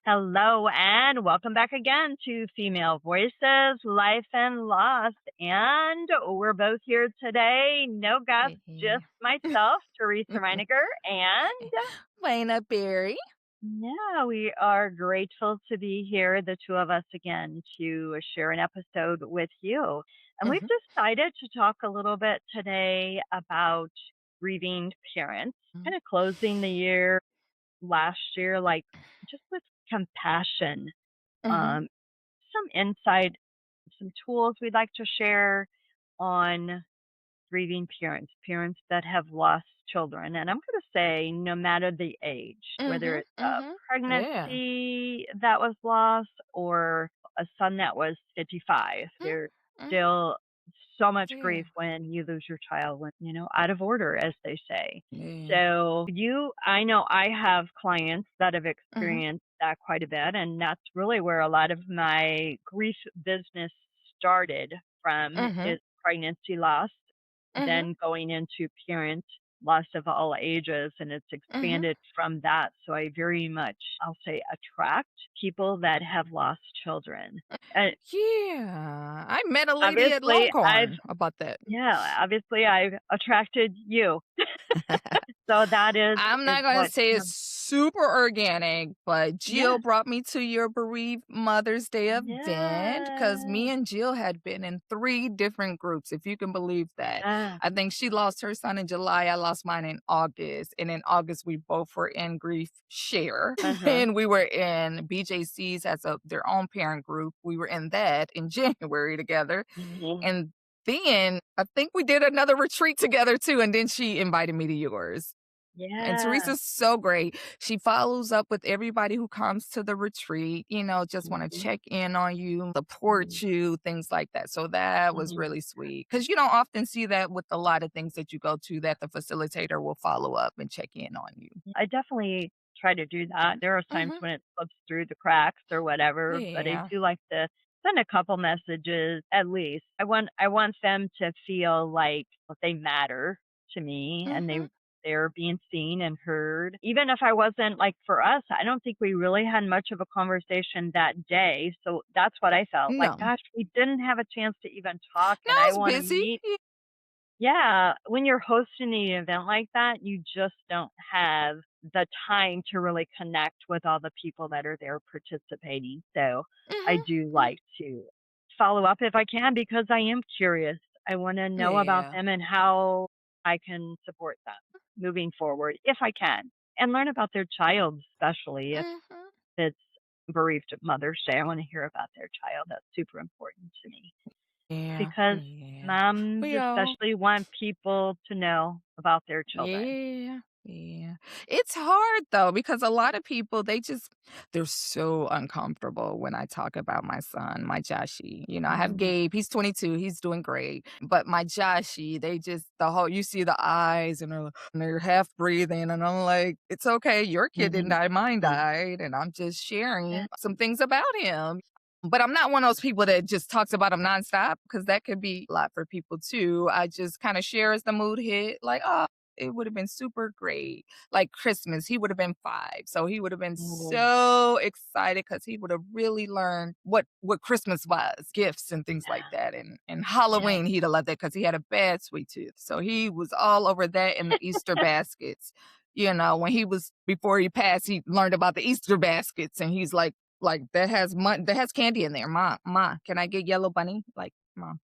Hello and welcome back again to Female Voices, Life and Loss. And we're both here today. No guests, Hey. just myself, Teresa Reiniger. And Wayna Berry. yeah, we are grateful to be here, the two of us again, to share an episode with you. And we've Mhm, decided to talk a little bit today about grieving parents, mhm, kind of closing the year last year, like just with compassion, mhm, um, some insight, some tools we'd like to share on grieving parents, parents that have lost children. And I'm going to say, no matter the age, whether mhm, it's a mhm. Yeah. pregnancy that was lost or a son that was 55, Mm, there's mhm. still so much Yeah. grief when you lose your child, when, out of order, as they say. Yeah. So, I know I have clients that have Mhm, experienced that quite a bit. And that's really where a lot of my grief business started from mhm, is pregnancy loss, mhm, then going into parent loss of all ages, and it's mhm. expanded from that. So I very much, I'll say, attract people that have lost children. And Yeah. I met a lady at obviously, Longhorn about that. I've attracted you. So that I'm is not gonna what say it's super organic, but yeah. Jill brought me to your bereaved Mother's Day event because Yeah. me and Jill had been in 3 different groups, if you can believe that. Yeah. I think she lost her son in July, I lost mine in August, and in August, we both were in Grief Share, Uh-huh. and we were in BJC's as their own parent group. We were in that in January together, Mhm. and then I think we did another retreat together too, and then she invited me to yours. And Yeah. Teresa's so great. She follows up with everybody who comes to the retreat, just wanna Mhm. check in on you, support Mhm. you, things like that. So that was Mhm. really sweet because you don't often see that with a lot of things that you go to that the facilitator will follow up and check in on you. I definitely try to do that. There are times Mhm. when it slips through the cracks or whatever, but I Yeah. do like to send a couple messages at least. I want them to feel like they matter to me and Mhm. they're being seen and heard. Even if I wasn't, like, for us, I don't think we really had much of a conversation that day. So that's what I felt like, No. gosh, we didn't have a chance to even talk No, and I it's want to busy. meet. Yeah, when you're hosting an event like that, you just don't have the time to really connect with all the people that are there participating. So I Mhm. do Mm. like to follow up if I can because I am curious. I want to know about Yeah. them and how I can support them moving forward if I can, and learn about their child, especially if Mhm. it's bereaved Mother's Day. I want to hear about their child. That's super important to me Yeah. because Yeah. moms We all especially want people to know about their children. Yeah, yeah. It's hard though because a lot of people they're so uncomfortable when I talk about my son, my Joshie. I have Mhm, Gabe, he's 22, he's doing great. But my Joshie, they just the whole you see the eyes and they're half breathing and I'm like, it's okay, your kid didn't mhm, die, mine mhm. died, and I'm just Yeah, sharing some things about him. But I'm not one of those people that just talks about him nonstop because that could be a lot for people too. I just kind of share as the mood hit, like, oh, it would have been super great. Like Christmas, he would have been 5, so he would have been mhm, so excited because he would have really learned what Christmas was, gifts and things like yeah, that, and yeah. Halloween, he'd have loved that because he had a bad sweet tooth, so he was all over that and the Easter baskets. When he was before he passed, he learned about the Easter baskets, and he's like, that has candy in there, ma, can I get Yellow Bunny?" Like, "Mom."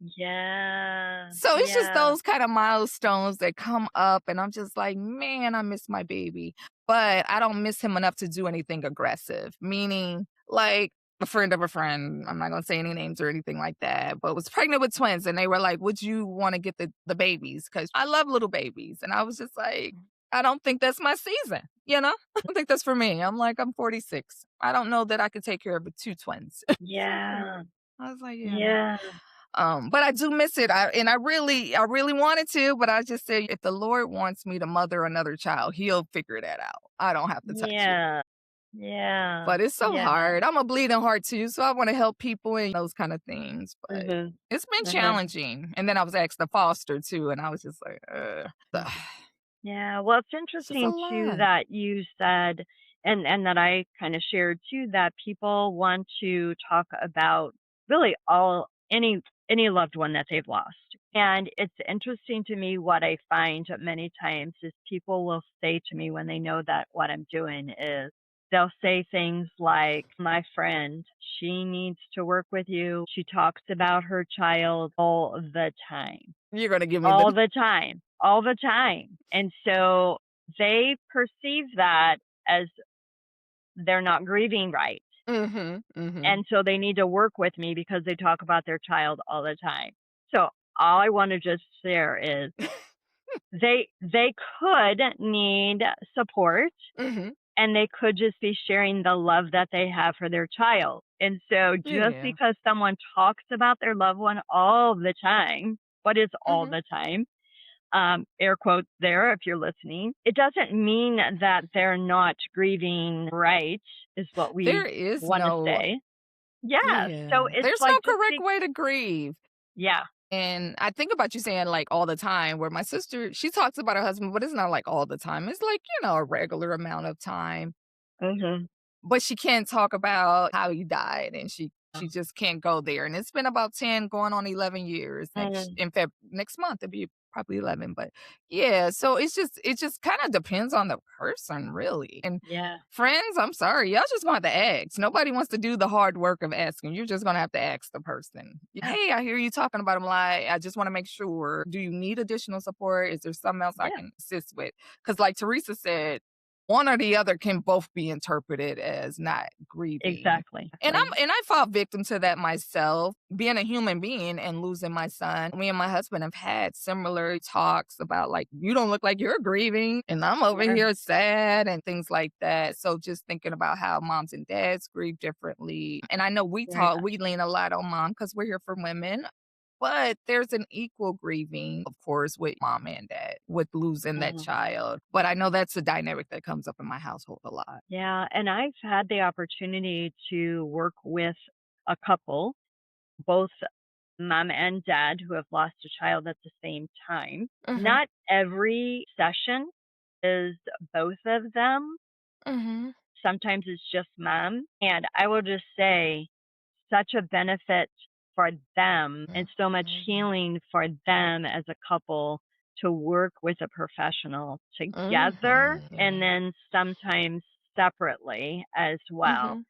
Yeah, So it's just yeah, those kind of milestones that come up, and I'm just like, "Man, I miss my baby." But I don't miss him enough to do anything aggressive, meaning, like, a friend of a friend, I'm not gonna say any names or anything like that, but was pregnant with twins, and they were like, "Would you wanna get the babies?" Because I love little babies, and I was just like, "I don't think that's my season," you know? I don't think that's for me. I'm like, "I'm 46. I don't know that I could take care of 2 twins." So, yeah, I was like, "Yeah." yeah, But I do miss it. I really wanted to, but I just said, if the Lord wants me to mother another child, He'll figure that out. I don't have to touch it. yeah, yeah, But it's so yeah. hard. I'm a bleeding heart too, so I want to help people and those kind of things. But Mhm, it's been uh-huh. challenging. And then I was asked to foster too, and I was just like, Yeah, well, it's it's just a interesting too lot. that you said and that I kind of shared too, that people want to talk about really all any loved one that they've lost. And it's interesting to me what I find many times is people will say to me when they know that what I'm doing is they'll say things like, my friend, she needs to work with you. She talks about her child all the time, You're gonna give me all the the time, all the time. And so they perceive that as they're not grieving right. mhm, mhm. And so they need to work with me because they talk about their child all the time. So all I want to just share is they could need support, Mhm. and they could just be sharing the love that they have for their child. And so just Yeah. because someone talks about their loved one all the time, what is all Mhm. the time? Air quotes there if you're listening. It doesn't mean that they're not grieving right, is what There we is want to no say. Yes. So yeah, it's there's no like just correct be, way to grieve. yeah. And I think about you saying, like, all the time, where my sister, she talks about her husband, but it's not, like, all the time. It's, like, a regular amount of time. Mhm. But she can't talk about how he died, and she just can't go there, and it's been about 10 going on 11 years Mm, next month, it'll be probably 11, but yeah, so it just kinda depends on the person, really, and yeah. friends, I'm sorry, y'all just gonna have to ask. Nobody wants to do the hard work of asking, you're just gonna have to ask the person. Yeah. "Hey, I hear you talking about him a lot, I just wanna make sure, do you need additional support? Is there something else I Yeah. can assist with?" Because, like Teresa said, one or the other can both be interpreted as not grieving. Exactly. And I fall victim to that myself, being a human being and losing my son. Me and my husband have had similar talks about, like, "You don't look like you're grieving, and I'm over Sure. here sad," and things like that. So just thinking about how moms and dads grieve differently. And I know Very we much. lean a lot on mom because 'cause we're here for women. But there's an equal grieving, of course, with mom and dad, with losing that Mhm. child. But I know that's a dynamic that comes up in my household a lot. Yeah, and I've had the opportunity to work with a couple, both mom and dad, who have lost a child at the same time. Mhm, Not every session is both of them. mhm, Sometimes it's just mom. And I will just say, such a benefit for them and so much healing for them as a couple to work with a professional together mhm, and yeah. then sometimes separately as well. Mhm,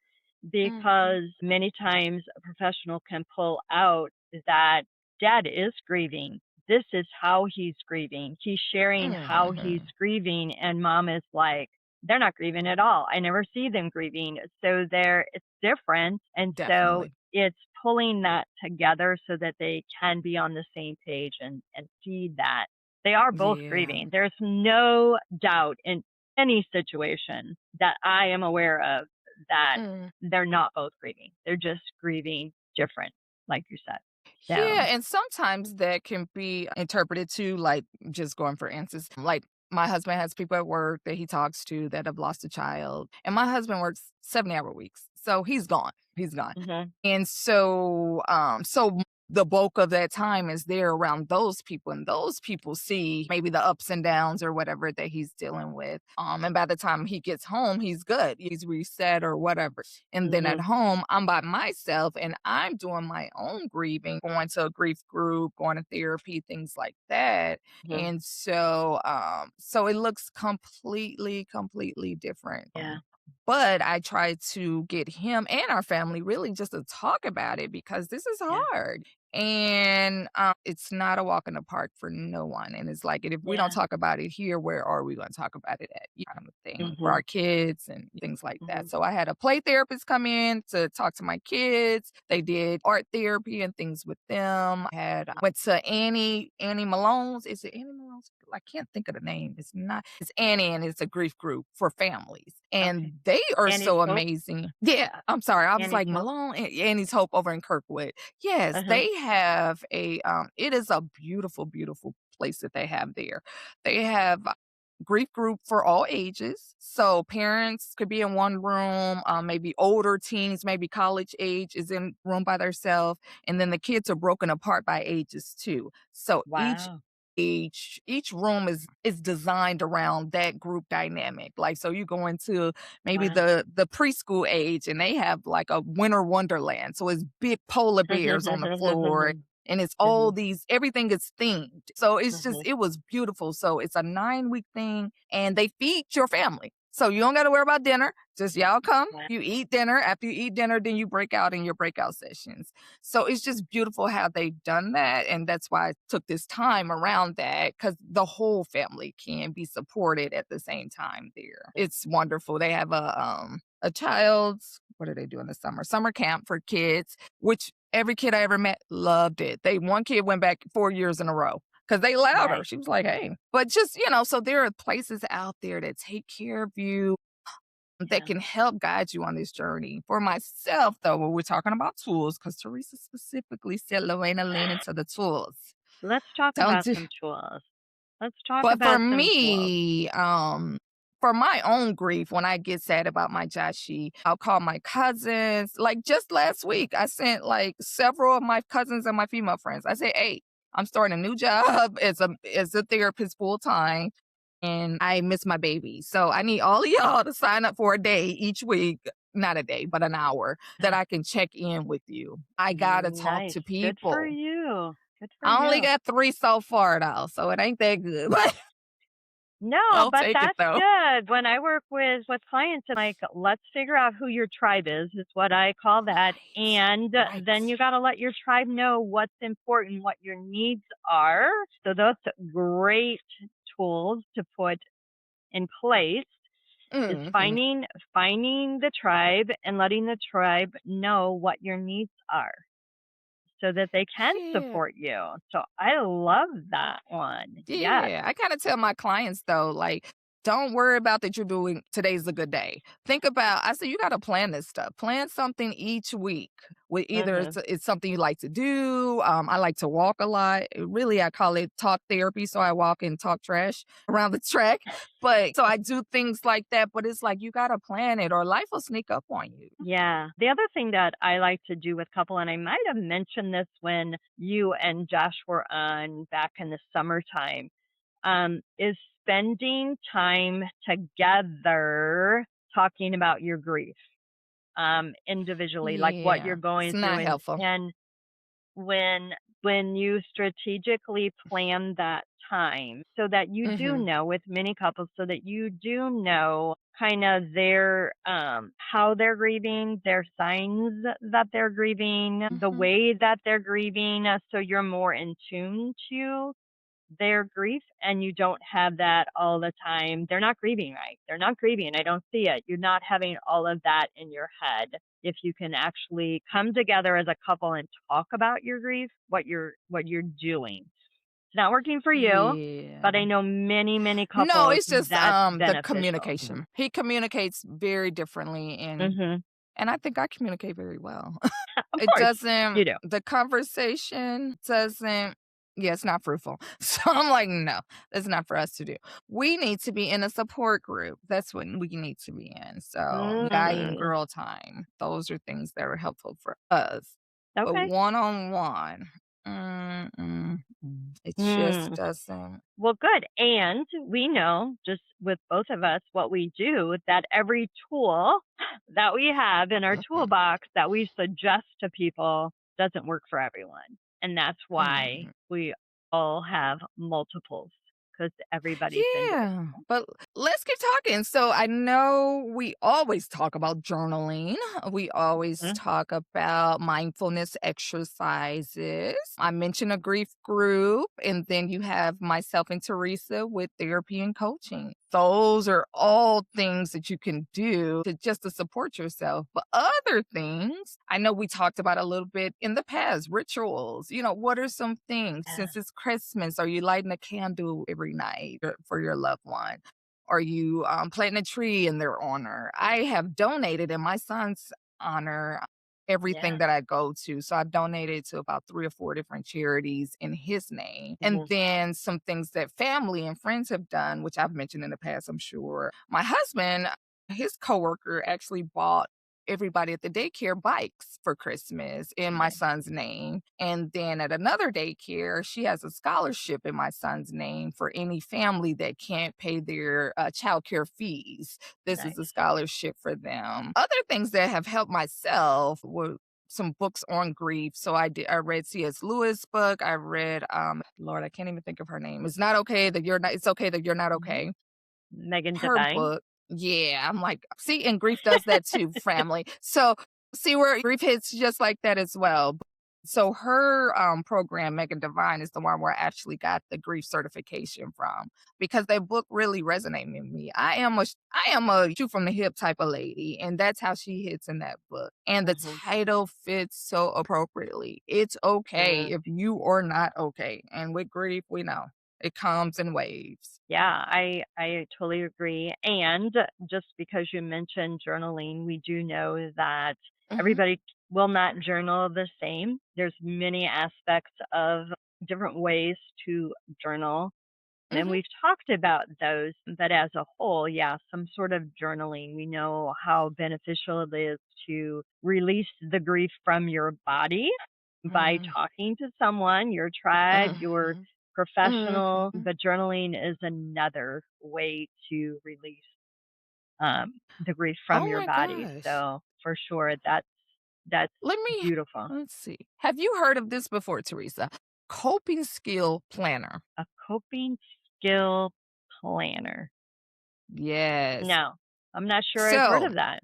mhm, Because many times a professional can pull out that dad is grieving. This is how he's grieving. He's sharing how he's mhm, grieving, and mom is like, they're not grieving at all. I never see them grieving. So it's different. And so definitely. it's pulling that together so that they can be on the same page and see that they are both Yeah. grieving. There's no doubt in any situation that I am aware of that Mm. they're not both grieving. They're just grieving different, like you said. So, Yeah, and sometimes that can be interpreted to, like, just going for instance, like, my husband has people at work that he talks to that have lost a child, and my husband works 70-hour weeks, so he's gone, he's gone. mhm, And so the bulk of that time is there around those people, and those people see maybe the ups and downs or whatever that he's dealing with. And by the time he gets home, he's good. He's reset or whatever. And then at mhm, home, I'm by myself and I'm doing my own grieving, going to a grief group, going to therapy, things like that. mhm. And so it looks completely different. Yeah, But I try to get him and our family really just to talk about it because this is yeah, hard. And it's not a walk in the park for no one. And it's like, and if we don't yeah, talk about it here, where are we going to talk about it at? Kind of a thing for mhm, our kids and things like that. mhm. So I had a play therapist come in to talk to my kids. They did art therapy and things with them. Went to Annie Malone's. Is it Annie Malone's? I can't think of the name. It's not. It's Annie, and it's a grief group for families, Okay. and they are Annie's so Hope? amazing. Yeah, I'm sorry. I was Annie's like Hope? Malone, Annie's Hope over in Kirkwood. Yes, Uh-huh. they have a. It is a beautiful place that they have there. They have grief group for all ages. So parents could be in one room, maybe older teens, maybe college age is in room by themselves, and then the kids are broken apart by ages too. So each Wow. each room is designed around that group dynamic. Like, so you go into maybe Wow. the preschool age and they have like a winter wonderland. So it's big polar bears on the floor and it's all Mhm, these everything is themed. So it's just mhm. it was beautiful. So it's a 9-week thing and they feed your family. So you don't got to worry about dinner. Just y'all come, Wow. you eat dinner. After you eat dinner, then you break out in your breakout sessions. So it's just beautiful how they've done that. And that's why I took this time around that because the whole family can be supported at the same time there. It's wonderful. They have a child's, what do they do in the summer? Summer camp for kids, which every kid I ever met loved it. One kid went back 4 years in a row because they allowed her. Nice. She was like, hey, but just, so there are places out there that take care of you that Yeah. can help guide you on this journey. For myself, though, when we're talking about tools, because Teresa specifically said, Lorena, lean into the tools. Let's talk Don't about do some tools. Let's talk but for about some tools. me, for my own grief, when I get sad about my Joshie, I'll call my cousins. Like just last week, I sent like several of my cousins and my female friends. I said, hey, I'm starting a new job as a therapist full time and I miss my baby. So I need all of y'all to sign up for a day each week. Not a day, but an hour that I can check in with you. I gotta talk Nice. to Good for people. you. Good for I only you. got 3 so far though, so it ain't that good. But No, I'll but take it that's though. good. When I work with clients, I'm like, let's figure out who your tribe is what I call that. Right. And then Right. you got to let your tribe know what's important, what your needs are. So those great tools to put in place is Mhm. finding the tribe and letting the tribe know what your needs are so that they can Yeah. support you. So I love that one. Yes. Yeah, I kinda tell my clients though, like, don't worry about that you're doing today's a good day. Think about I say you gotta plan this stuff. Plan something each week with either Mhm. it's something you like to do. I like to walk a lot. Really, I call it talk therapy. So I walk and talk trash around the track. But so I do things like that. But it's like you gotta plan it or life will sneak up on you. Yeah. The other thing that I like to do with couple, and I might have mentioned this when you and Josh were on back in the summertime, is spending time together talking about your grief, individually, like what you're Yeah, it's going through, not helpful. and when you strategically plan that time so that you do Mhm. know with many couples so that you do know kind of their how they're grieving, their signs that they're grieving, the Mhm. way that they're grieving, so you're more in tune to their grief and you don't have that all the time. They're not grieving right. They're not grieving. I don't see it. You're not having all of that in your head. If you can actually come together as a couple and talk about your grief, what you're doing. It's not working for you, Yeah. but I know many, many No, couples it's just, that's the beneficial. communication. He communicates very differently, Mhm. and I think I communicate very well. Of It course, doesn't you do. the conversation doesn't yeah, it's not fruitful. So I'm like, "No, that's not for us to do. We need to be in a support group. That's what we need to be in." So, guy and Mm. girl time, those are things that are helpful for us. But Okay. one-on-one, it just Mm. doesn't Well, good. And we know, just with both of us, what we do, that every tool that we have in our mhm, toolbox that we suggest to people doesn't work for everyone. And that's why mhm. we all have multiples because everybody's Yeah, individual. but let's keep talking. So I know we always talk about journaling. We always Mhm. talk about mindfulness exercises. I mentioned a grief group, and then you have myself and Teresa with therapy and coaching. Those are all things that you can do to support yourself. But other things, I know we talked about a little bit in the past, rituals. What are some things Yeah. since it's Christmas? Are you lighting a candle every night for your loved one? Are you planting a tree in their honor? I have donated in my son's honor Yeah. everything that I go to. So I've donated to about 3 or 4 different charities in his name. And Mhm. then some things that family and friends have done, which I've mentioned in the past, I'm sure. My husband, his coworker actually bought everybody at the daycare bikes for Christmas in my Nice. son's name. And then at another daycare, she has a scholarship in my son's name for any family that can't pay their childcare fees. This is a Nice. scholarship for them. Other things that have helped myself were some books on grief. So I read C.S. Lewis book. I read Lord, I can't even think of her name. It's okay that you're not Mhm. okay. Megan Her Devine. book. Yeah, I'm like, see, and grief does that too, family. So see where grief hits just like that as well. So her program, Megan Devine, is the one where I actually got the grief certification from because that book really resonated with me. I am a shoot from the hip type of lady, and that's how she hits in that book. And the Mhm. title fits so appropriately. It's okay Mm. if you are not okay. And with grief, we know it comes in waves. Yeah, I totally agree. And just because you mentioned journaling, we do know that Mhm, everybody will not journal the same. There's many aspects of different ways to journal. And mhm. we've talked about those, but as a whole, yeah, some sort of journaling. We know how beneficial it is to release the grief from your body by Mm, talking to someone, your tribe, your mhm, professional, mhm. but journaling is another way to release the grief from Oh your my body. gosh. So for sure, that's beautiful. Let's see. Have you heard of this before, Teresa? Coping skill planner. A coping skill planner. Yes. No, I'm not sure I've heard So of that.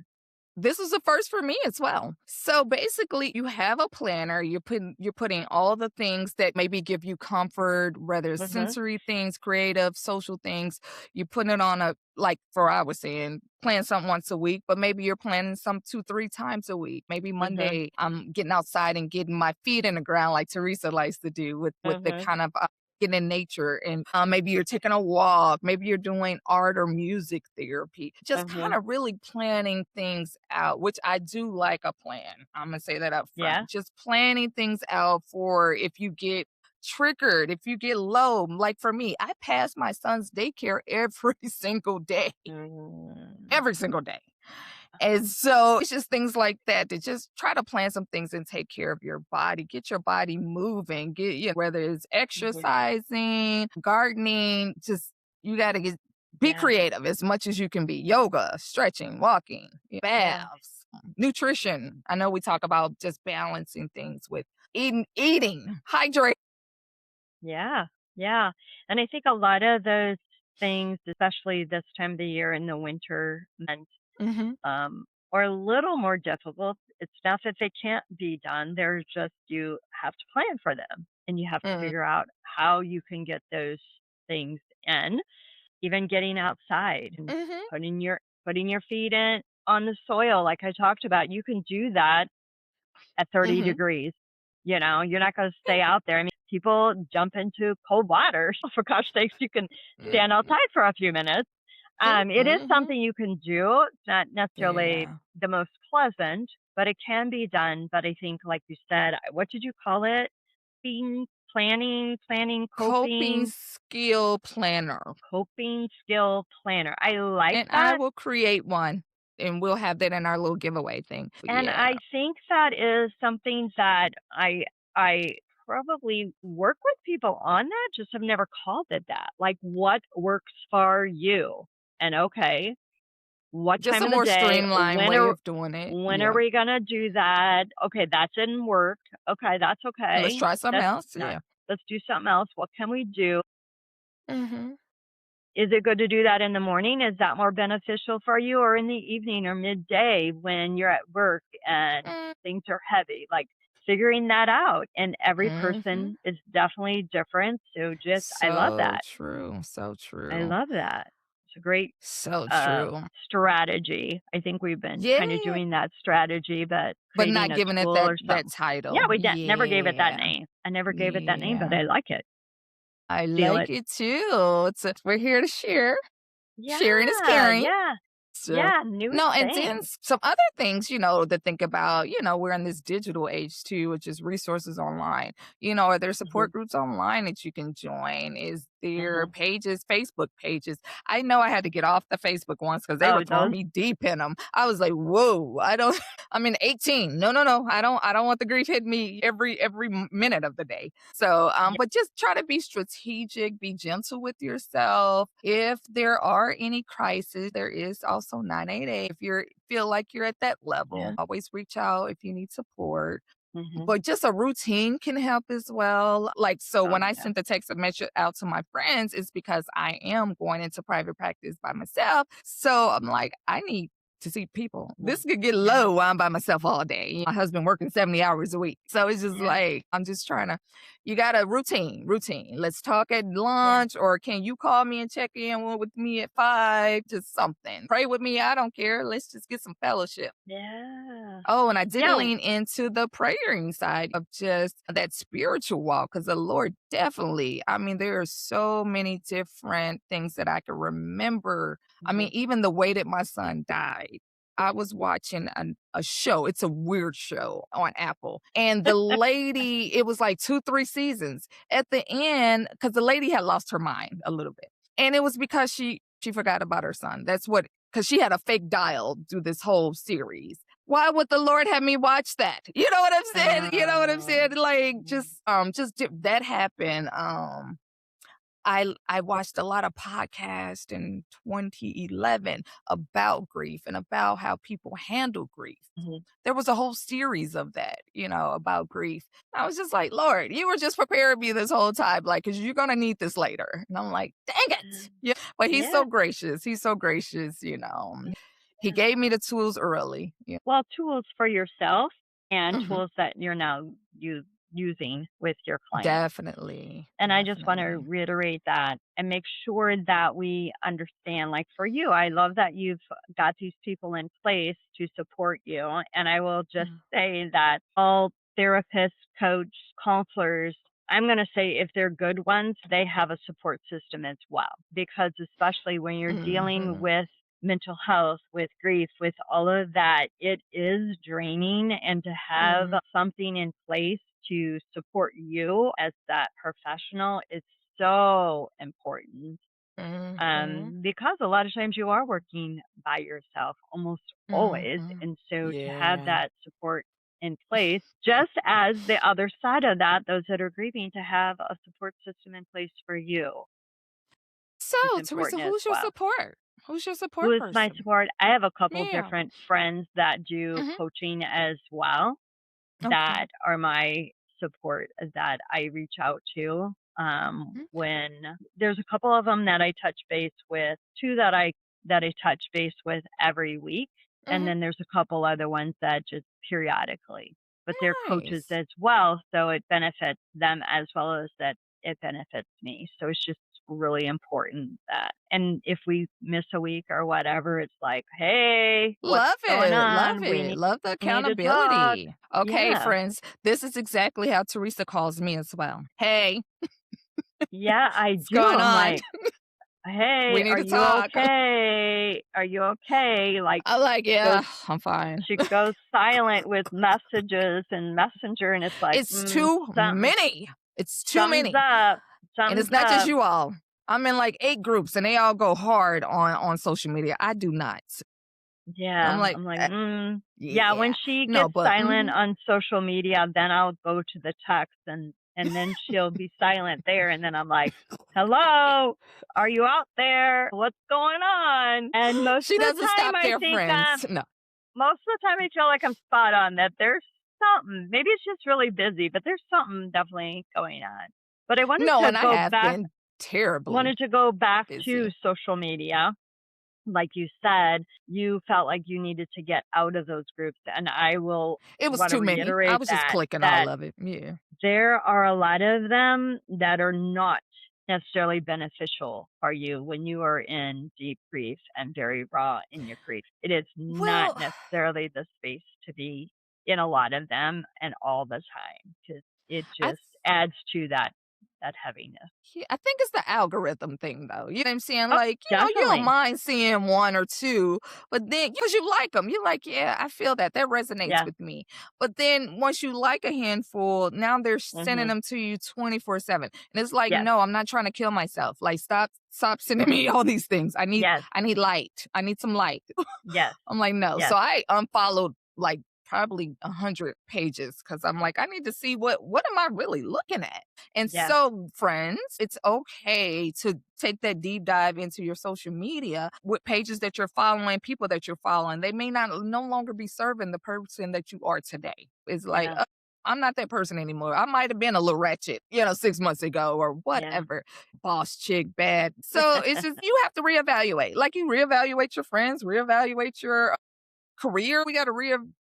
this was a first for me as well. So basically, you have a planner, you're putting all the things that maybe give you comfort, whether it's Mhm. sensory things, creative, social things. You put it on a like for I was saying, plan something once a week, but maybe you're planning some 2, 3 times a week. Maybe Mhm. Monday, I'm getting outside and getting my feet in the ground like Teresa likes to do with the Mhm. kind of getting in nature and maybe you're taking a walk, maybe you're doing art or music therapy, just kind Mhm. of really planning things out, which I do like a plan. I'm gonna say that up Yeah. front. Just planning things out for if you get triggered, if you get low. Like for me, I pass my son's daycare every single day, Mm. every single day. And so it's just things like that to just try to plan some things and take care of your body, get your body moving, whether it's Mhm. exercising, gardening, just you got to be Yeah. creative as much as you can be. Yoga, stretching, walking, Yeah. baths, nutrition. I know we talk about just balancing things with eating, hydrate. Yeah. Yeah. And I think a lot of those things, especially this time of the year in the winter months, Mhm, are a little more difficult. It's not that they can't be done. They're just you have to plan for them and you have to mm, figure out how you can get those things in. Even getting outside and mhm, putting your feet in on the soil like I talked about, you can do that at 30 mhm. degrees. You're not gonna stay out there. I mean, people jump into cold water. For gosh sakes, you can Mm, stand outside for a few minutes. mm, It is mhm. something you can do. It's not necessarily Yeah. the most pleasant, but it can be done. But I think, like you said, what did you call it? Being planning, Coping coping, skill planner. coping skill planner. I like And I that. will create one, and we'll have that in our little giveaway thing. And Yeah. I think that is something that I probably work with people on that, just have never called it that. Like what works for you? And okay, what Just time a of the more day? streamlined When way are of doing it. when are Yeah. we gonna do that? Okay, that didn't work. Okay, that's Let's okay. try something That's else. not Yeah. let's do something else. What can we do? Mhm. Is it good to do that in the morning? Is that more beneficial for you or in the evening or midday when you're at work and Mm, things are heavy? Like figuring that out. And every mhm. person is definitely different. So just, I love So that. true, so I true. love that. It's a great So uh, true. strategy. I think we've been kind of Yeah, doing that strategy, but but creating not a giving it tool that or that something. Yeah, title. never gave it that Yeah. name. I never gave it that name, but Yeah. I like it. I Feel like it. it too. We're here to share. Sharing is Yeah, caring. yeah. So Yeah, new no, and then things. some other things, to think about, we're in this digital age too, which is resources online. Are there Mhm, support groups online that you can join? Is there mhm. pages, Facebook pages? I know I had to get off the Facebook ones because they were Oh, throwing those me deep in them. I was like, whoa, I don't I'm in 18. No, no, no. I don't want the grief hitting me every minute of the day. So, yeah, but just try to be strategic, be gentle with yourself. If there are any crises, there is also 988. If you feel like you're at that yeah. level, always reach out if you need support. Mhm. But just a routine can help as well. Like, so Oh, when I yeah. sent the text message out to my friends, it's because I am going into private practice by myself. So I'm like, I need to see people. Mm. This could get Yeah, low while I'm by myself all day. My husband working 70 hours a week. So it's just yeah, like, I'm just trying to, you got a routine. Let's talk at yeah, lunch, or can you call me and check in with me at 5? Just something. Pray with me. I don't care. Let's just get some fellowship. yeah. Oh, and I did Yeah, lean into the praying side of just that spiritual walk, because the Lord definitely, I mean, there are so many different things that I can remember. I mean, mhm. even the way that my son died. I was watching a show. It's a weird show on Apple. And the lady, it was like 2, 3 seasons. At the end, because the lady had lost her mind a little bit. And it was because she forgot about her son. That's what, because she had a fake dial through this whole series. Why would the Lord have me watch that? You know what I'm saying? You know what I'm saying? Like, Mhm, that happened. I watched a lot of podcasts in 2011 about grief and about how people handle grief. mhm. There was a whole series of that, about grief. I was just like, Lord, you were just preparing me this whole time, like, because you're gonna need this later. And I'm like, dang it. Yeah. But he's Yeah, so gracious. He's so gracious. He yeah. gave me the tools early. Yeah. Well, tools for yourself and Mhm. tools that you're now using with your clients. Definitely. And I just want to Definitely. reiterate that and make sure that we understand. Like for you, I love that you've got these people in place to support you. And I will just Mm. say that all therapists, coach, counselors, I'm going to say if they're good ones, they have a support system as well. Because especially when you're dealing Mhm. with mental health, with grief, with all of that, it is draining. And to have Mhm. something in place to support you as that professional is so important. Mhm. Because a lot of times you are working by yourself almost always. Mhm. And so to have Yeah. that support in place, just as the other side of that, those that are grieving, to have a support system in place for you So, is Teresa, important as who's your well. support? Who's your Who support is my person? support? I have a couple Yeah. different friends that do Mhm. coaching as well Okay. that are my support that I reach out to. Okay. When there's a couple of them that I touch base with, two that I touch base with every week, and Mhm. then there's a couple other ones that just periodically. But they're coaches Nice. as well, so it benefits them as well as that it benefits me. So it's just really important that, and if we miss a week or whatever, it's like, hey, what's Love going it. Love on? We it. Love the need to talk. accountability. Okay, Yeah. friends, this is exactly how Teresa calls me as well. Hey, Yeah, I what's do. going I'm on? like, We "Hey, need are to you talk. okay? Are you okay?" Like, I'm like, goes yeah, I'm fine. she goes silent with messages and Messenger, and it's like, It's too something many. It's too something's many. up. And it's Something's not just up. you all. I'm in like 8 groups and they all go hard on social media. I do not. I'm Yeah, like, I'm like, yeah, when yeah. she No, gets but silent on social media, then I'll go to the text and then she'll be silent there, and then I'm like, "Hello, are you out there? What's going on?" And most she of the doesn't time stop I there, think friends. No. most of the time I feel like I'm spot on that there's something. Maybe it's just really busy, but there's something definitely going on. But I No, and I have been terribly wanted to go back to busy. social media. Like you said, you felt like you needed to get out of those groups, and I will It was want to too many. I reiterate was just that clicking all of it. Yeah. there are a lot of them that are not necessarily beneficial for you when you are in deep grief and very raw in your grief. It is not Well, necessarily the space to be in a lot of them and all the time because it I just adds to that. that heaviness. Yeah, I think it's the algorithm thing though. You know what I'm saying? Oh, Like, you don't definitely. mind seeing 1 or 2, but then because you like them, you're like, "Yeah, I feel that. That resonates Yeah. with me." But then once you like a handful, now they're sending Mhm. them to you 24/7. And it's like, Yes. "No, I'm not trying to kill myself. Like, stop sending me all these things. Yes. I need light. I need some light." Yes. I'm like, "No." So Yes. I unfollowed like probably 100 pages because I'm like, I need to see what am I really looking at? And Yes. so, friends, it's okay to take that deep dive into your social media with pages that you're following, people that you're following. They may not no longer be serving the person that you are today. It's like, Yeah. I'm not that person anymore. I might have been a little wretched, 6 months ago or Yeah. whatever. Boss chick, bad. So it's just, you have to reevaluate. Like you reevaluate your friends, reevaluate your career. We got to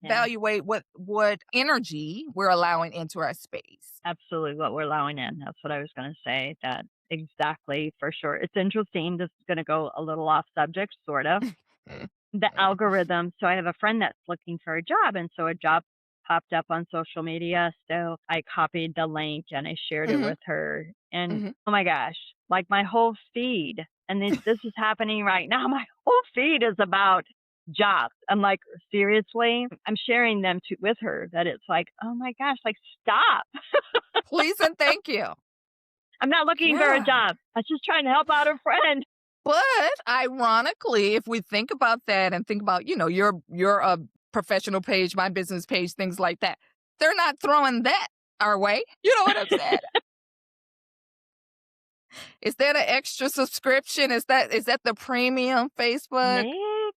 Yeah. reevaluate what energy we're allowing into our space. Absolutely what we're allowing in. That's what I was gonna say. That exactly, for sure. It's interesting. This is gonna go a little off subject, sort of. The algorithm. So I have a friend that's looking for a job, and so a job popped up on social media. So I copied the link and I shared it Mhm, with her. And mhm. oh my gosh, like my whole feed, and this is happening right now. My whole feed is about jobs. I'm like, seriously? I'm sharing them with her that it's like, oh my gosh, like stop. Please and thank you. I'm not looking for a Yeah. job. I'm just trying to help out a friend. But ironically, if we think about that and think about, your professional page, my business page, things like that, they're not throwing that our way. You know what I'm saying? Is that an extra subscription? Is that the premium Facebook?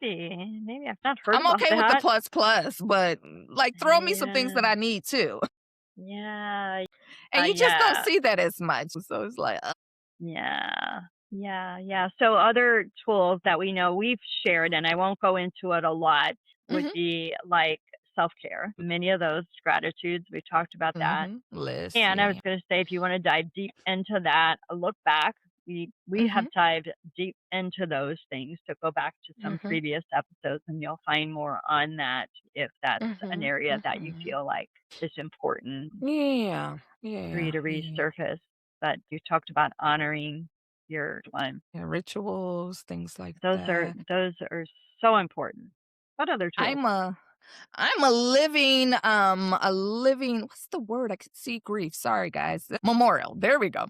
Maybe I've not heard I'm about okay with the that. plus plus, but like throw me some things Yeah. that I need too. Yeah, And you just don't yeah, see that as much. So it's like, yeah, yeah. So other tools that we know we've shared, and I won't go into it a lot, would mhm, be like self-care. Many of those gratitudes, we talked about that. list, And I was yeah. going to say, if you want to dive deep into that, look back. We have Mhm, dived deep into those things. So go back to some mhm, previous episodes, and you'll find more on that if that's an mhm, area that you mhm. feel like is important Yeah, for you yeah, to yeah. resurface. But you talked about honoring your one. Yeah, rituals, things like Those are that. those are so important. What other tools? I'm a I'm a living what's the word? I could see grief. Sorry guys. Memorial. There we go.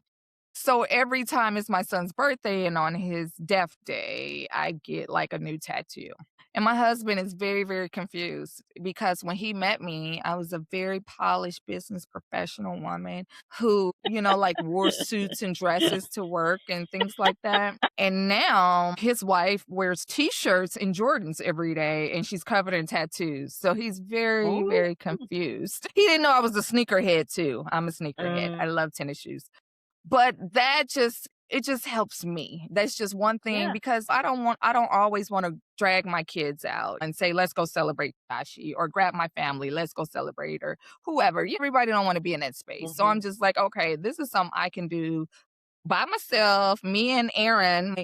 So every time it's my son's birthday and on his death day, I get like a new tattoo. And my husband is very, very confused because when he met me, I was a very polished business professional woman who, like wore suits and dresses to work and things like that. And now his wife wears t-shirts and Jordans every day and she's covered in tattoos. So he's very, Oh, very confused. He didn't know I was a sneakerhead too. I'm a sneakerhead. I um, love tennis shoes. But it just helps me. That's just one thing yeah. because I don't always wanna drag my kids out and say, "Let's go celebrate Tashi," or grab my family, "Let's go celebrate," or whoever. Everybody don't wanna be in that space. So I'm Hmm. just like, "Okay, this is something I can do by myself, me and Aaron,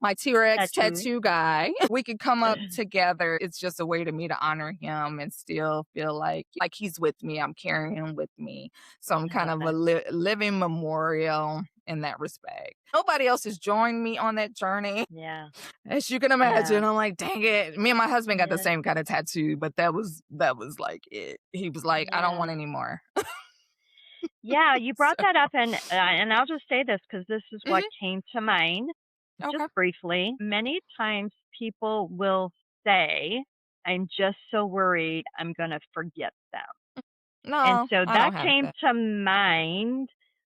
my T-Rex Tattoo. tattoo guy, we could come up together. It's just a way to me to honor him and still feel like he's with me. I'm carrying him with me. So I'm I kind love of a it. living memorial in that respect. Nobody else has joined me on that journey. Yeah. As you can Yeah. imagine, I'm like, dang it. Me and my husband got the Yeah. same kind of tattoo, but that was like it. He was like, I don't Yeah. want any more. Yeah, you brought So, that up, and I'll just say this because this is what mhm, came to mind just okay. briefly. Many times people will say, "I'm just so worried I'm gonna forget them." And No, so I that don't have came that. to mind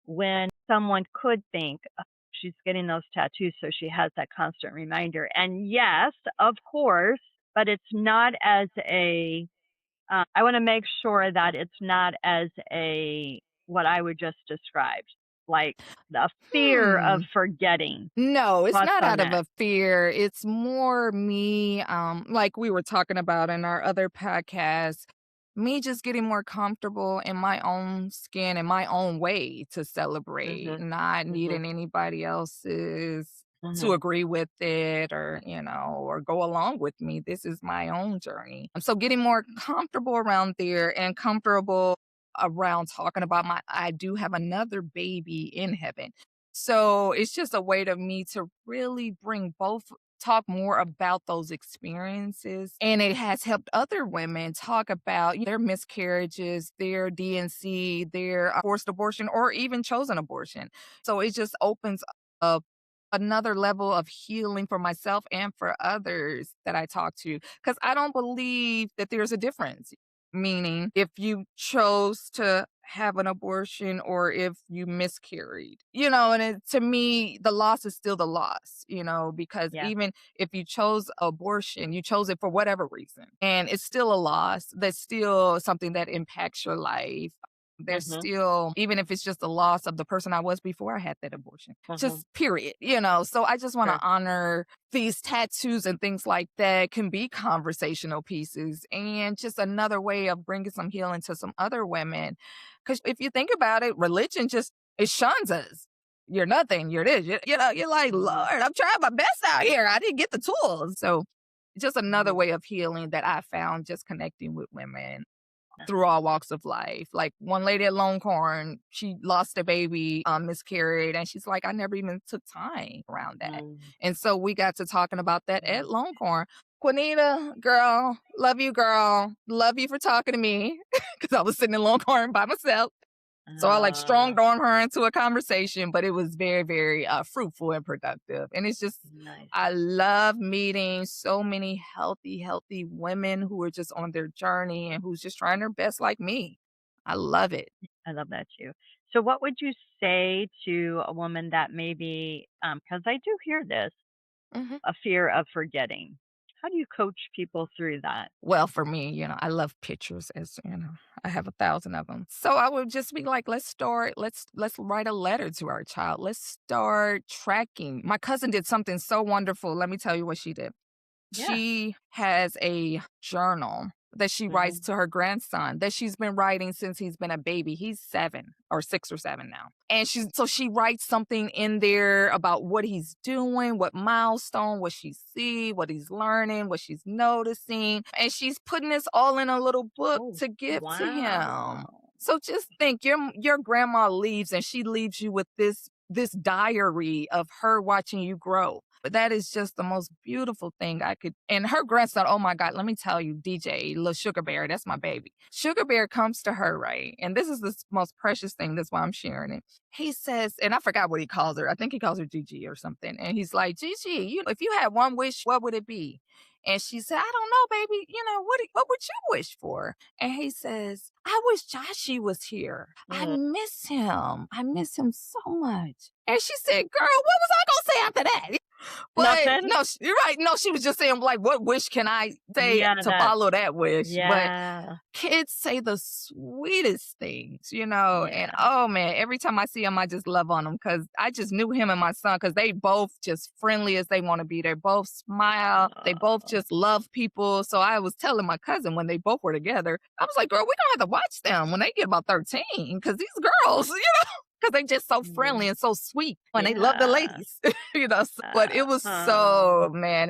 when someone could think, "Oh, she's getting those tattoos, so she has that constant reminder." And yes, of course, but it's not as a I wanna make sure that it's not as a what I would just described, like the fear of Hmm. forgetting. No, it's Thoughts not on out of that? a fear. It's more me, like we were talking about in our other podcast, me just getting more comfortable in my own skin and my own way to celebrate, Mhm, not mhm, needing anybody else's to mhm. agree with it or go along with me. This is my own journey. So getting more comfortable around there and comfortable. around talking about I do have another baby in heaven. So it's just a way to me to really bring both talk more about those experiences. And it has helped other women talk about their miscarriages, their DNC, their forced abortion, or even chosen abortion. So it just opens up another level of healing for myself and for others that I talk to. Because I don't believe that there's a difference. Meaning, if you chose to have an abortion or if you miscarried, and to me, the loss is still the loss, because Yeah. even if you chose abortion, you chose it for whatever reason, and it's still a loss. That's still something that impacts your life. There's Mhm. still, even if it's just the loss of the person I was before I had that abortion, Mhm. just period, So I just want to Sure. honor these tattoos and things like that can be conversational pieces and just another way of bringing some healing to some other women. Because if you think about it, religion just it shuns us. You're nothing. You're this. You're like, Lord, Mhm. I'm trying my best out here. I didn't get the tools. So just another Mhm. way of healing that I found just connecting with women Yeah. through all walks of life. Like one lady at Longhorn, she lost a baby, miscarried, and she's like, I never even took time around that. Mm. And so we got to talking about that Mm. at Longhorn. Juanita, girl, love you, girl. Love you for talking to me because I was sitting in Longhorn by myself. So I like Uh, strong arm her into a conversation, but it was very, very fruitful and productive. And it's just, nice. I love meeting so many healthy, healthy women who are just on their journey and who's just trying their best like me. I love it. I love that too. So what would you say to a woman that maybe, because I do hear this, Mhm. a fear of forgetting? How do you coach people through that? Well, for me, I love pictures as I have 1,000 of them. So I would just be like, let's write a letter to our child. Let's start tracking. My cousin did something so wonderful. Let me tell you what she did. Yeah. She has a journal that she writes Mhm. to her grandson that she's been writing since he's been a baby. He's 7 or 6 or 7 now. And she writes something in there about what he's doing, what milestone, what she see, what he's learning, what she's noticing, and she's putting this all in a little book Oh, to give to him. wow. So just think your grandma leaves and she leaves you with this diary of her watching you grow. But that is just the most beautiful thing I could. And her grandson, oh my God, let me tell you, DJ, little Sugar Bear, that's my baby. Sugar Bear comes to her, right? And this is the most precious thing. That's why I'm sharing it. He says, and I forgot what he calls her. I think he calls her Gigi or something. And he's like, Gigi, if you had one wish, what would it be? And she said, I don't know, baby. What would you wish for? And he says, I wish Joshy was here. I Mm, miss him. I miss him so much. And she said, girl, what was I going to say after that? But nothing? no, you're right. No, she was just saying, like, what wish can I say Yeah, to that follow that wish? But yeah, kids say the sweetest things, and yeah. oh man, every time I see them, I just love on them because I just knew him and my son because they both just friendly as they want to be. They both smile. They both Oh, just love people. So I was telling my cousin when they both were together, I was like, girl, we're gonna have to watch them when they get about 13 because these girls, because they just so friendly mm, and so sweet and they love the yeah. ladies, but it was Oh, so, man,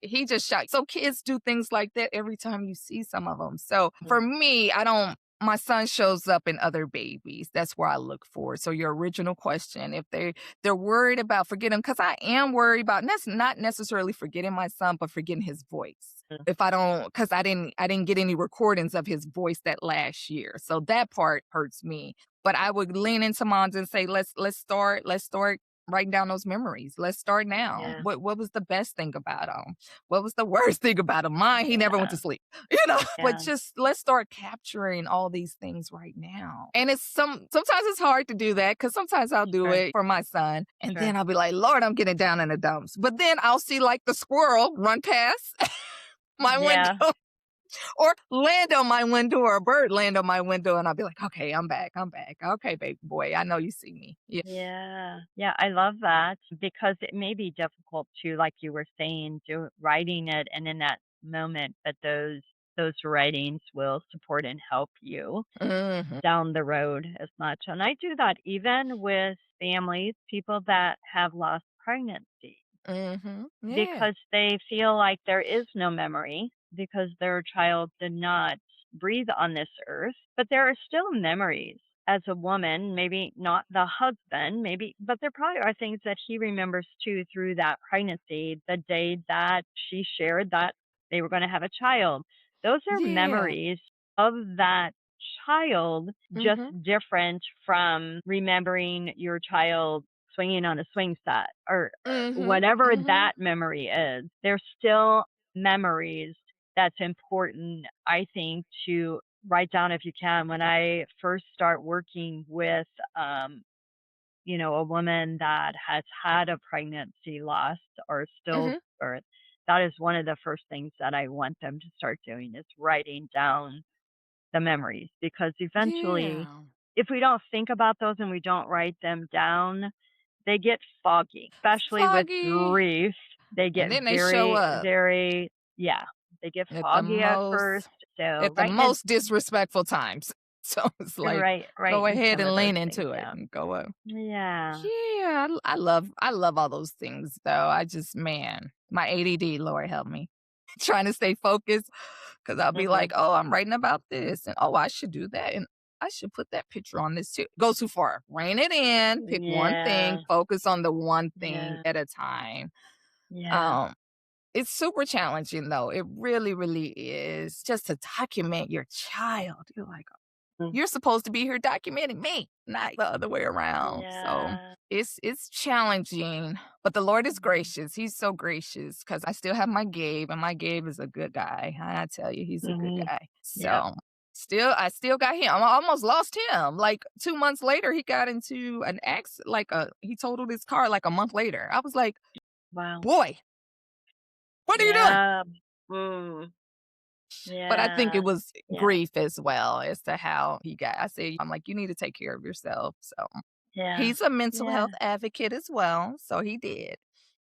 he just shot. So kids do things like that every time you see some of them. So for mm, me, I don't, my son shows up in other babies. That's where I look for. So your original question, if they're worried about forgetting, because I am worried about, and that's not necessarily forgetting my son, but forgetting his voice. mm, If I don't, because I didn't get any recordings of his voice that last year. So that part hurts me. But I would lean into moms and say, let's start writing down those memories. Let's start now. yeah, What was the best thing about him? What was the worst thing about him? Mine, he never went yeah, to sleep. But yeah, just let's start capturing all these things right now. And sometimes it's hard to do that because sometimes I'll do sure, it for my son. And sure. then I'll be like, Lord, I'm getting down in the dumps. But then I'll see like the squirrel run past my window Yeah, or land on my window or a bird land on my window and I'll be like, okay, I'm back. I'm back. Okay, baby boy. I know you see me. Yeah. yeah, yeah, I love that because it may be difficult to, like you were saying, writing it and in that moment, but those writings will support and help you Hmm. down the road as much. And I do that even with families, people that have lost pregnancy Hmm. Yeah. because they feel like there is no memory because their child did not. breathe on this earth, but there are still memories as a woman, maybe not the husband, maybe, but there probably are things that he remembers too through that pregnancy, the day that she shared that they were going to have a child. Those are Yeah. memories of that child, just Mhm. different from remembering your child swinging on a swing set or Mhm. whatever Mhm. that memory is. There's still memories that's important, I think, to write down if you can. When I first start working with, a woman that has had a pregnancy loss or Mhm. stillbirth, that is one of the first things that I want them to start doing is writing down the memories because eventually, Yeah. if we don't think about those and we don't write them down, they get foggy, especially with Foggy. grief. They get And then they show very, up very, yeah, they get at the foggy at first. most So at the writing it, most disrespectful times. So it's like, go writing ahead some and of those lean things into it down. and go up. Yeah. Yeah, I love all those things though. I just man, my ADD, Lord help me. Trying to stay focused because I'll be like, Mhm. "Oh, I'm writing about this, and oh, I should do that, and I should put that picture on this too." Go too far. Rein it in. Pick one thing. Yeah. Focus on the one thing Yeah. at a time. Yeah. Um, it's super challenging though. It really, really is. Just to document your child. You're like, Mm. you're supposed to be here documenting me, not the other way around. So Yeah. it's challenging, but the Lord is Mhm. gracious. He's so gracious because I still have my Gabe, and my Gabe is a good guy. I tell you, he's a good Mhm. guy. Yep. So I still got him. I almost lost him. Like 2 months later, he got into an accident. He totaled his car like a month later. I was like, Wow. boy, what are you doing? Yeah. Mm. But I think Yeah. it was Yeah. grief as well as to how he got. I'm like, you need to take care of yourself. So Yeah. he's a mental Yeah. health advocate as well, so he did,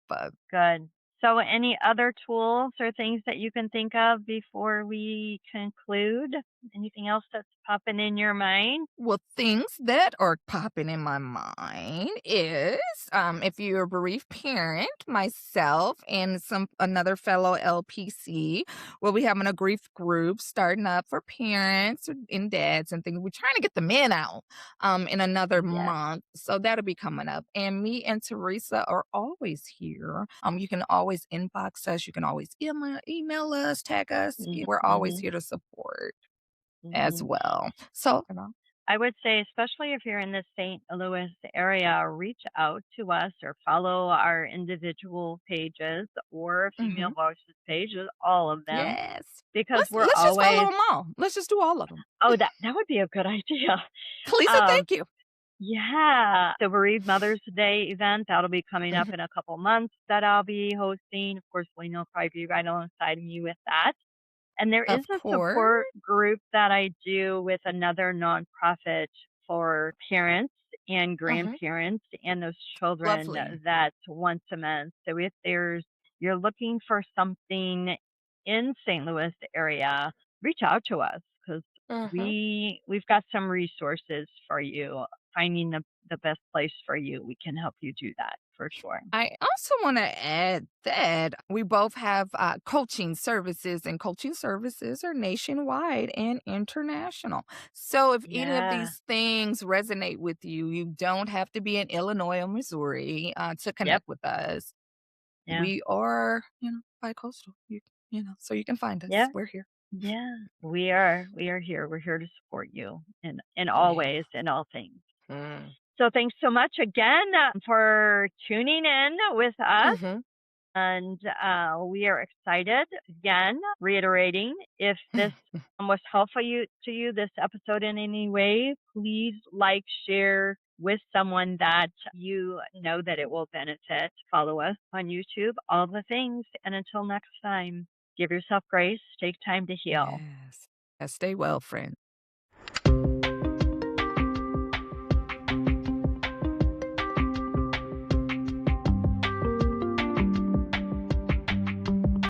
but Good. So, any other tools or things that you can think of before we conclude? Anything else that's popping in your mind? well, things that are popping in my mind is, if you're a bereaved parent, myself and another fellow LPC, we'll be having a grief group starting up for parents and dads and things. We're trying to get the men out, in another Yes. month, so that'll be coming up. And me and Teresa are always here. You can always inbox us. You can always email us, tag us. We're always Mhm. here to support as Mhm. well. So, I would say, especially if you're in the St. Louis area, reach out to us or follow our individual pages or Female mhm. Voices pages, all of them, Yes. because Let's we're let's just follow always. them all. Let's just do all of them. Oh, that would be a good idea. Please and Um, thank you. yeah, the Bereaved Mother's Day event that'll be coming up Mhm. in a couple months that I'll be hosting. Of course, Wayna will probably be right alongside me with that. And there is Of a course. support group that I do with another nonprofit for parents and Mhm. grandparents and those children Lovely. that's once a month. So if you're looking for something in St. Louis area, reach out to us because Mhm. we've got some resources for you. Finding the best place for you, we can help you do that for sure. I also want to add that we both have coaching services, and coaching services are nationwide and international. So, if any of Yeah. these things resonate with you, you don't have to be in Illinois or Missouri to Yep. connect with us. Yeah. We are, bi-coastal. So you can find Yeah. us. We're here. Yeah, we are here. We're here to support you in all Yeah. ways, in all things. Mm. So thanks so much again for tuning in with us. Mhm. And we are excited again, reiterating if this was helpful to you, this episode in any way, please like, share with someone that you know that it will benefit. Follow us on YouTube, all the things. And until next time, give yourself grace, take time to heal. Yes. Stay well, friend.